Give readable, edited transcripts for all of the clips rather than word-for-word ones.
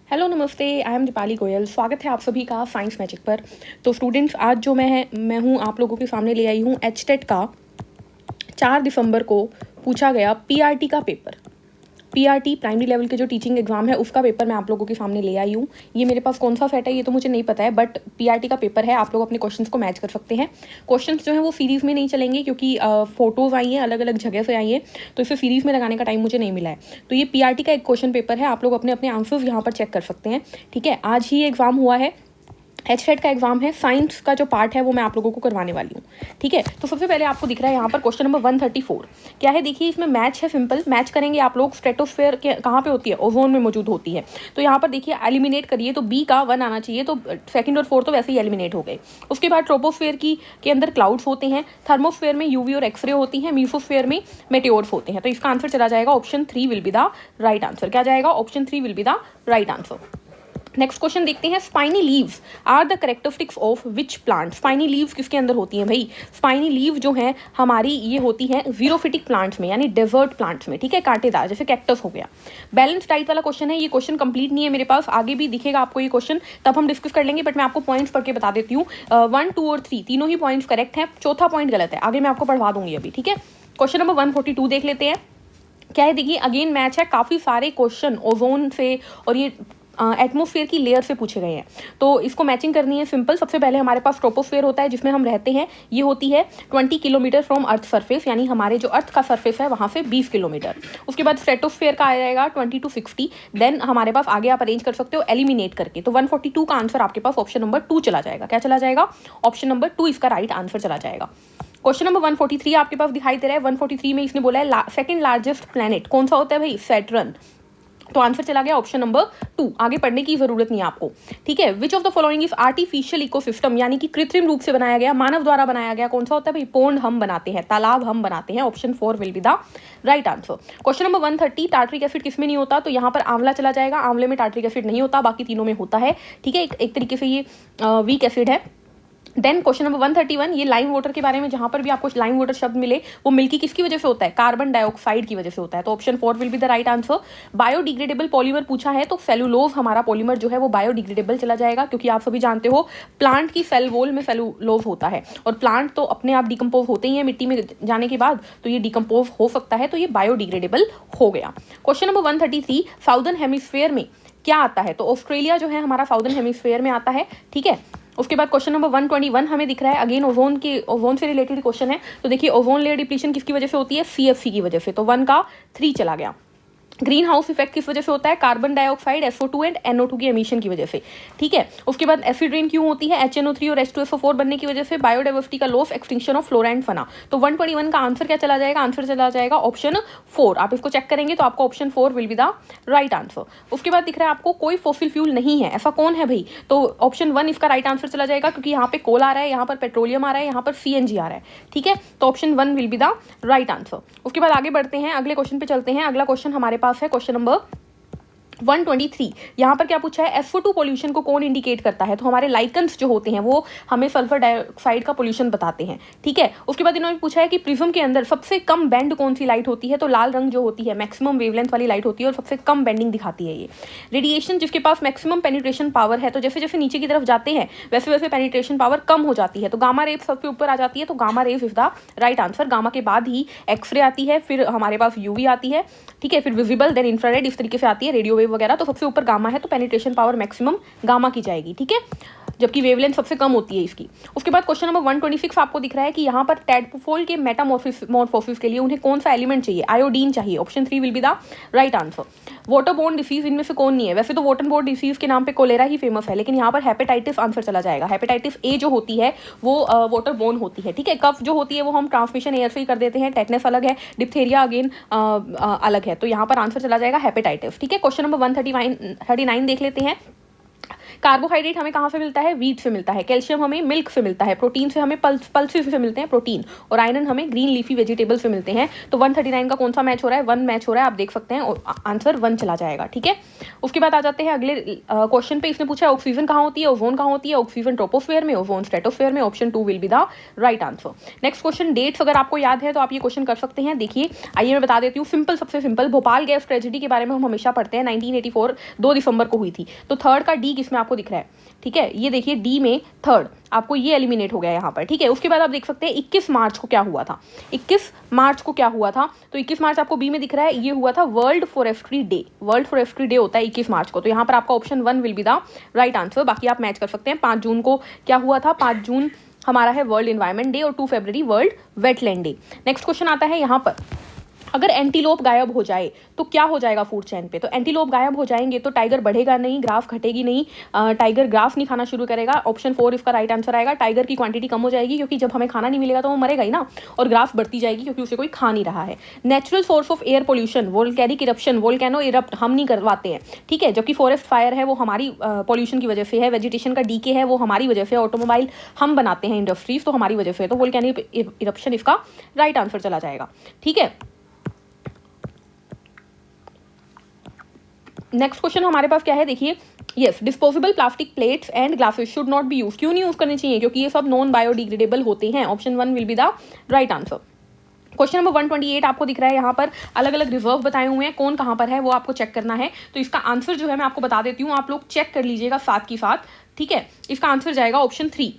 Hello नमस्ते, I am Deepali Goyal. स्वागत है आप सभी का साइंस मैजिक पर। तो स्टूडेंट्स, आज जो मैं हूँ आप लोगों के सामने ले आई हूँ एचटेट का 4 दिसंबर को पूछा गया पीआरटी का पेपर। पीआरटी प्राइमरी लेवल के जो टीचिंग एग्जाम है उसका पेपर मैं आप लोगों के सामने ले आई हूँ। ये मेरे पास कौन सा सेट है ये तो मुझे नहीं पता है, बट पीआरटी का पेपर है। आप लोग अपने क्वेश्चंस को मैच कर सकते हैं। क्वेश्चंस जो है वो सीरीज में नहीं चलेंगे क्योंकि फोटोज आई हैं, अलग अलग जगह से आई हैं, तो इसे सीरीज में लगाने का टाइम मुझे नहीं मिला है। तो ये पीआरटी का एक क्वेश्चन पेपर है, आप लोग अपने अपने आंसर्स यहाँ पर चेक कर सकते हैं। ठीक है, आज ही एग्जाम हुआ है, एचटेट का एग्जाम है। साइंस का जो पार्ट है वो मैं आप लोगों को करवाने वाली हूँ। ठीक है, तो सबसे पहले आपको दिख रहा है यहाँ पर क्वेश्चन नंबर 134 क्या है। देखिए, इसमें मैच है, सिंपल मैच करेंगे आप लोग। स्ट्रेटोस्फेयर के कहाँ पे होती है? ओजोन में मौजूद होती है। तो यहाँ पर देखिए एलिमिनेट करिए तो बी का 1 आना चाहिए, तो सेकंड और फोर्थ तो वैसे ही एलिमिनेट हो गए। उसके बाद ट्रोपोस्फेयर के अंदर क्लाउड्स होते हैं, थर्मोस्फेयर में यूवी और एक्सरे होती हैं, मीसोस्फेयर में मेटेओर्स होते हैं। तो इसका आंसर चला जाएगा option 3 will be the right answer. क्या जाएगा? Option 3 will be the right answer. Next question देखते हैं। Spiny leaves are the characteristics of which plant? Spiny leaves किसके अंदर होती हैं भाई? स्पाइनी लीव जो है हमारी ये होती है जीरोफिटिक प्लांट्स में, यानी डेजर्ट प्लांट्स में। ठीक है, कांटेदार, जैसे कैक्टस हो गया। बैलेंस डाइट वाला क्वेश्चन है, ये क्वेश्चन कंप्लीट नहीं है मेरे पास, आगे भी दिखेगा आपको ये क्वेश्चन, तब हम डिस्कस कर लेंगे, बट मैं आपको पॉइंट्स पढ़ के बता देती हूँ। 1, 2 और 3 तीनों ही पॉइंट्स करेक्ट हैं, चौथा पॉइंट गलत है, आगे मैं आपको पढ़वा दूंगी अभी। ठीक है, क्वेश्चन नंबर 142 देख लेते हैं। क्या है? देखिए अगेन मैच है, काफ़ी सारे क्वेश्चन ओजोन से और ये एटमोस्फेयर की लेयर से पूछे गए हैं, तो इसको मैचिंग करनी है। सिंपल, सबसे पहले हमारे पास ट्रोपोस्फेयर होता है जिसमें हम रहते हैं, ये होती है 20 किलोमीटर फ्रॉम अर्थ सरफेस, यानी हमारे जो अर्थ का सरफेस है वहाँ से 20 किलोमीटर। उसके बाद स्ट्रेटोस्फेयर का आ जाएगा 20 to 60। देन हमारे पास आगे आप अरेंज कर सकते हो एलिमिनेट करके, तो 142 का आंसर आपके पास ऑप्शन नंबर 2 चला जाएगा। क्या चला जाएगा? ऑप्शन नंबर 2 इसका राइट आंसर चला जाएगा। क्वेश्चन नंबर 143 आपके पास दिखाई दे रहा है। 143 में इसने बोला है सेकंड लार्जेस्ट प्लेनेट कौन सा होता है भाई? सैटर्न। तो आंसर चला गया ऑप्शन नंबर 2, आगे पढ़ने की जरूरत नहीं है आपको। ठीक है, which of the following is artificial ecosystem, यानी कि कृत्रिम रूप से बनाया गया, मानव द्वारा बनाया गया, कौन सा होता है भाई? पोंड हम बनाते हैं, तालाब हम बनाते हैं। Option 4 will be the right answer. Question number 130 tartaric acid किसमें नहीं होता? तो यहाँ पर आंवला चला जाएगा, आंवले में टार्ट्रिक एसिड नहीं होता, बाकी तीनों में होता है। ठीक है, एक तरीके से ये वीक एसिड है। देन क्वेश्चन नंबर 131, ये लाइम वाटर के बारे में, जहां पर भी आपको लाइम वाटर शब्द मिले वो मिल्की किसकी वजह से होता है? कार्बन डाइऑक्साइड की वजह से होता है। तो option 4 will be the right answer. Biodegradable polymer पूछा है, तो सेलुलोज हमारा पॉलीमर जो है वो बायोडिग्रेडेबल चला जाएगा, क्योंकि आप सभी जानते हो प्लांट की सेल वॉल में सेलुलोज होता है, और प्लांट तो अपने आप डिकम्पोज होते ही है मिट्टी में जाने के बाद, तो ये डिकम्पोज हो सकता है, तो ये बायोडिग्रेडेबल हो गया। क्वेश्चन नंबर 133, साउदर्न हेमिस्फीयर में क्या आता है? तो ऑस्ट्रेलिया जो है हमारा साउदर्न हेमिस्फीयर में आता है। ठीक है, उसके बाद क्वेश्चन नंबर 121 हमें दिख रहा है, अगेन ओजोन से रिलेटेड क्वेश्चन है। तो देखिए ओजोन लेयर डिप्लीशन किसकी वजह से होती है? सीएफसी की वजह से, तो 1 का 3 चला गया। ग्रीन हाउस इफेक्ट किस वजह से होता है? Carbon dioxide, SO2 and NO2 की एमिशन की वजह से। ठीक है, उसके बाद एसिड रेन क्यों होती है? HNO3 और H2SO4 बनने की वजह से, बायोडाइवर्सिटी का loss, extinction of flora and fauna. तो 121 का आंसर क्या चला जाएगा? आंसर चला जाएगा ऑप्शन 4। आप इसको चेक करेंगे तो आपको option 4 will be the right answer. उसके बाद दिख रहा है आपको कोई फॉसिल फ्यूल नहीं है, ऐसा कौन है भाई? तो ऑप्शन 1 इसका राइट आंसर चला जाएगा, क्योंकि यहाँ पे कोल आ रहा है, यहाँ पर पेट्रोलियम आ रहा है, यहाँ पर CNG आ रहा है। ठीक है, तो option 1 will be the right answer. उसके बाद आगे बढ़ते हैं, अगले क्वेश्चन पे चलते हैं। अगला क्वेश्चन हमारे पास है क्वेश्चन नंबर 123। यहाँ पर क्या पूछा है? SO2 पोल्यूशन को कौन इंडिकेट करता है? तो हमारे लाइकन्स जो होते हैं वो हमें सल्फर डाइऑक्साइड का पोल्यूशन बताते हैं। ठीक है, उसके बाद इन्होंने पूछा है कि प्रिज्म के अंदर सबसे कम बैंड कौन सी लाइट होती है? तो लाल रंग जो होती है मैक्सिमम वेवलेंथ वाली लाइट होती है, और सबसे कम बेंडिंग दिखाती है ये। रेडिएशन जिसके पास मैक्सिमम पेनिट्रेशन पावर है, तो जैसे जैसे नीचे की तरफ जाते हैं वैसे वैसे पेनिट्रेशन पावर कम हो जाती है, तो गामा रेज सबसे ऊपर आ जाती है, तो gamma rays is the right answer. Gamma के बाद ही एक्सरे आती है, फिर हमारे पास UV आती है। ठीक है, फिर विजिबल, देन इंफ्रारेड, इस तरीके से आती है, रेडियो वेव वगैरह। तो सबसे ऊपर गामा है, तो पेनिट्रेशन पावर मैक्सिमम गामा की जाएगी। ठीक है, जबकि वेवलेंथ सबसे कम होती है इसकी। उसके बाद क्वेश्चन नंबर 126 आपको दिख रहा है कि यहाँ पर टैडपोल के मेटामॉर्फोसिस के लिए उन्हें कौन सा एलिमेंट चाहिए? आयोडीन चाहिए। Option 3 will be the right answer. Waterborne disease इनमें से कौन नहीं है? वैसे तो वाटरबोर्न डिसीज के नाम पे कोलेरा ही फेमस है, लेकिन यहाँ पर हेपेटाइटिस आंसर चला जाएगा। हेपेटाइटिस A जो होती है वो वाटरबोर्न होती है। ठीक है, कफ जो होती है वो हम ट्रांसमिशन एयर से ही कर देते हैं, टेटनस अलग है, डिप्थेरिया अगेन अलग है, तो यहाँ पर आंसर चला जाएगा हेपेटाइटिस। ठीक है, क्वेश्चन नंबर 139 देख लेते हैं। कार्बोहाइड्रेट हमें कहाँ से मिलता है, वीट से मिलता है, कैल्शियम हमें मिल्क से मिलता है, प्रोटीन से हमें पल्सेस से मिलते हैं प्रोटीन, और आयरन हमें ग्रीन लीफी वेजिटेबल से मिलते हैं। तो 139 का कौन सा मैच हो रहा है, 1 मैच हो रहा है, आप देख सकते हैं, आंसर 1 चला जाएगा। ठीक है, उसके बाद आ जाते हैं अगले क्वेश्चन पे। इसने पूछा ऑक्सीजन कहाँ होती है, ओजोन कहाँ होती है, ऑक्सीजन ट्रोपोस्फेयर में, ओजोन स्ट्रेटोस्फेयर में। Option 2 will be the right answer. Next question, dates अगर आपको याद है तो आप ये क्वेश्चन कर सकते हैं। देखिए आइए मैं बता देती हूँ, सिंपल, सबसे सिंपल, भोपाल गैस ट्रेजेडी के बारे में हम हमेशा पढ़ते हैं, 1984 2 दिसंबर को हुई थी। तो थर्ड का डी किसमें आपको दिख रहा है, ठीक है, ये देखिए डी में थर्ड, आपको ये एलिमिनेट हो गया यहाँ पर। ठीक है, उसके बाद आप देख सकते हैं 21 मार्च को क्या हुआ था, 21 मार्च को क्या हुआ था, तो 21 मार्च आपको बी में दिख रहा है, ये हुआ था world forestry day. World forestry day होता है 21 मार्च को, तो यहाँ पर आपका option 1 will be the right answer. बाकी आप मैच कर सकते हैं। 5 जून को क्या हुआ था, 5 जून हमारा है वर्ल्ड एनवायरमेंट डे, और 2 फरवरी world wetland day. Next question आता है यहाँ पर, अगर एंटीलोप गायब हो जाए तो क्या हो जाएगा फूड चेन पे। तो एंटीलोप गायब हो जाएंगे तो टाइगर बढ़ेगा नहीं, ग्राफ घटेगी नहीं, टाइगर ग्राफ नहीं खाना शुरू करेगा। ऑप्शन 4 इसका राइट आंसर आएगा। टाइगर की क्वांटिटी कम हो जाएगी, क्योंकि जब हमें खाना नहीं मिलेगा तो वो मरेगा ही ना, और ग्राफ बढ़ती जाएगी क्योंकि उसे कोई खा नहीं रहा है। Natural source of air pollution, volcanic eruption, volcano erupt हम नहीं करवाते हैं, ठीक है, जबकि फॉरेस्ट फायर है वो हमारी पॉल्यूशन की वजह से है, वेजिटेशन का डीके है वो हमारी वजह से, ऑटोमोबाइल हम बनाते हैं, इंडस्ट्रीज, तो हमारी वजह से है। तो वोल्केनिक इरप्शन इसका राइट आंसर चला जाएगा। ठीक है, नेक्स्ट क्वेश्चन हमारे पास क्या है, देखिए, yes, disposable plastic plates and glasses should not be use. क्यों नहीं यूज करने चाहिए, क्योंकि ये सब नॉन बायोडिग्रेडेबल होते हैं। Option 1 will be the right answer. Question number 128 आपको दिख रहा है, यहाँ पर अलग अलग रिजर्व बताए हुए हैं, कौन कहाँ पर है वो आपको चेक करना है। तो इसका आंसर जो है मैं आपको बता देती हूँ, आप लोग चेक कर लीजिएगा साथ की साथ। ठीक है, इसका आंसर जाएगा ऑप्शन 3,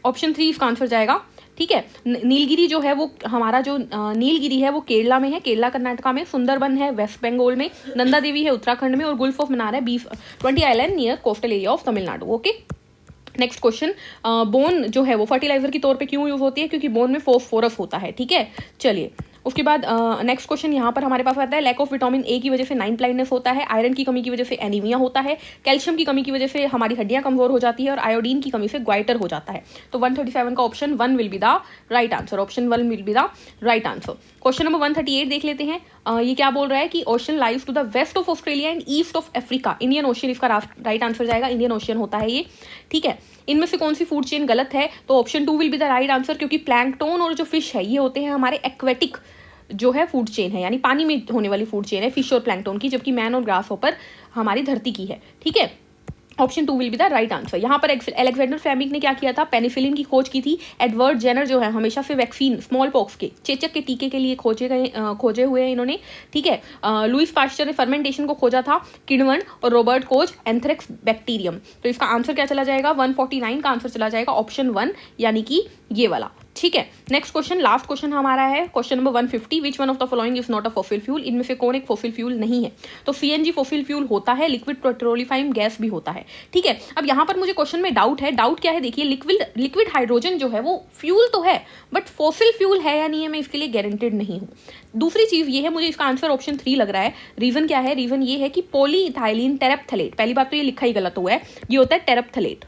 ऑप्शन 3 इसका आंसर जाएगा। ठीक है, नीलगिरी जो है वो हमारा जो नीलगिरी है वो केरला में है, केरला कर्नाटका में, सुंदरबन है वेस्ट बंगाल में, नंदा देवी है उत्तराखंड में, और गुल्फ ऑफ मन्नार है 20 island near coastal area of Tamil Nadu. Okay, next question, bone जो है वो फर्टिलाइजर के तौर पे क्यों यूज होती है, क्योंकि बोन में फॉस्फोरस होता है। ठीक है, चलिए उसके बाद नेक्स्ट क्वेश्चन यहाँ पर हमारे पास आता है, लैक ऑफ विटामिन ए की वजह से नाइट ब्लाइंडनेस होता है, आयरन की कमी की वजह से एनीमिया होता है, कैल्शियम की कमी की वजह से हमारी हड्डियां कमजोर हो जाती है, और आयोडीन की कमी से ग्वाइटर हो जाता है। तो 137 का option 1 will be the right answer. Option 1 will be the right answer. Question number 138 देख लेते हैं। ये क्या बोल रहा है कि ocean lies to the west of Australia and east of Africa. Indian ocean इसका राइट आंसर जाएगा, इंडियन ओशियन होता है ये। ठीक है, इनमें से कौन सी फूड चेन गलत है, तो option 2 will be the right answer, क्योंकि प्लैंकटन और जो फिश है ये होते हैं हमारे एक्वेटिक जो है फूड चेन है, यानी पानी में होने वाली फूड चेन है फिश और प्लैंकटन की, जबकि मैन और ग्रास हॉपर हमारी धरती की है। ठीक है, option 2 will be the right answer. यहाँ पर अलेक्जेंडर फ्लेमिंग ने क्या किया था, पेनिसिलिन की खोज की थी। एडवर्ड जेनर जो है हमेशा से वैक्सीन स्मॉल पॉक्स के, चेचक के टीके के लिए खोजे हुए हैं इन्होंने। ठीक है, लुइस पास्चर ने फर्मेंटेशन को खोजा था, किणवन, और रॉबर्ट कोच एंथ्रेक्स बैक्टीरियम। तो इसका आंसर क्या चला जाएगा, 149 का आंसर चला जाएगा, ऑप्शन 1, यानी कि ये वाला। ठीक है, नेक्स्ट क्वेश्चन, लास्ट क्वेश्चन हमारा है question number 150, which one of the following is not a fossil fuel. इनमें से कौन एक फॉसिल फ्यूल नहीं है, तो सीएनजी फॉसिल फ्यूल होता है, लिक्विड पेट्रोलिफाइम गैस भी होता है। ठीक है, अब यहाँ पर मुझे क्वेश्चन में डाउट है, डाउट क्या है, देखिए, लिक्विड हाइड्रोजन जो है वो फ्यूल तो है, बट फॉसिल फ्यूल है या नहीं है मैं इसके लिए गारंटेड नहीं हूँ। दूसरी चीज ये है, मुझे इसका आंसर ऑप्शन 3 लग रहा है। रीजन क्या है, रीजन ये है कि पॉलीइथाइलिन टेरेप्थलेट, पहली बात तो ये लिखा ही गलत हुआ है, ये होता है टेरेप्थलेट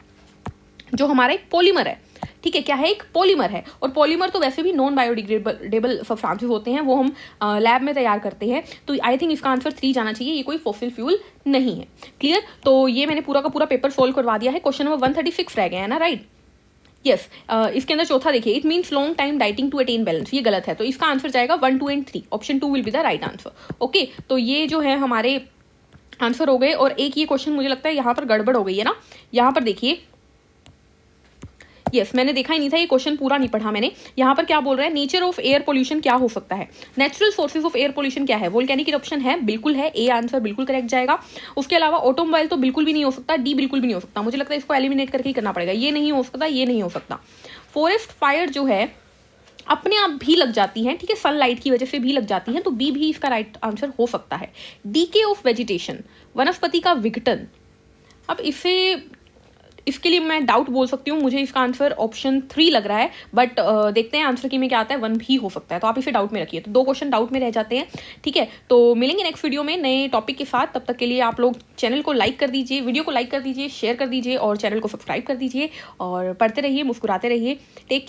जो हमारा एक पॉलीमर है। ठीक है, क्या है, एक पॉलीमर है, और पॉलीमर तो वैसे भी नॉन बायोडिग्रेडेबल सब्सटेंसेस होते हैं, वो हम लैब में तैयार करते हैं। तो आई थिंक इसका आंसर 3 जाना चाहिए, ये कोई फॉसिल फ्यूल नहीं है। क्लियर, तो ये मैंने पूरा का पूरा पेपर सोल्व करवा दिया है। क्वेश्चन नंबर 136 रह गया है ना, राइट। यस, इसके अंदर चौथा देखिए, it means long time dieting to attain balance, ये गलत है, तो इसका आंसर जाएगा 1, 2 and 3। Option 2 will be the right answer. Okay, तो ये जो है हमारे आंसर हो गए। और एक ये क्वेश्चन मुझे लगता है यहाँ पर गड़बड़ हो गई है ना, यहाँ पर देखिए, यस, मैंने देखा ही नहीं था, ये क्वेश्चन पूरा नहीं पढ़ा मैंने। यहाँ पर क्या बोल रहा है, नेचर ऑफ एयर पोल्यूशन क्या हो सकता है, natural sources of air pollution क्या है, वोल्केनिक इरप्शन है, बिल्कुल है, ए आंसर बिल्कुल करेक्ट जाएगा। उसके अलावा ऑटोमोबाइल तो बिल्कुल भी नहीं हो सकता, डी बिल्कुल भी नहीं हो सकता, मुझे लगता है इसको एलिमिनेट करके ही करना पड़ेगा, ये नहीं हो सकता, ये नहीं हो सकता। फॉरेस्ट फायर जो है अपने आप भी लग जाती हैं, ठीक है, सनलाइट की वजह से भी लग जाती हैं, तो बी भी इसका राइट आंसर हो सकता है। डीके ऑफ वेजिटेशन, वनस्पति का विघटन, अब इसके लिए मैं डाउट बोल सकती हूँ, मुझे इसका आंसर ऑप्शन 3 लग रहा है, बट देखते हैं आंसर की में क्या आता है, 1 भी हो सकता है, तो आप इसे डाउट में रखिए। तो 2 क्वेश्चन डाउट में रह जाते हैं। ठीक है, तो मिलेंगे नेक्स्ट वीडियो में नए टॉपिक के साथ, तब तक के लिए आप लोग चैनल को लाइक कर दीजिए, वीडियो को लाइक कर दीजिए, शेयर कर दीजिए, और चैनल को सब्सक्राइब कर दीजिए, और पढ़ते रहिए, मुस्कुराते रहिए। Take care.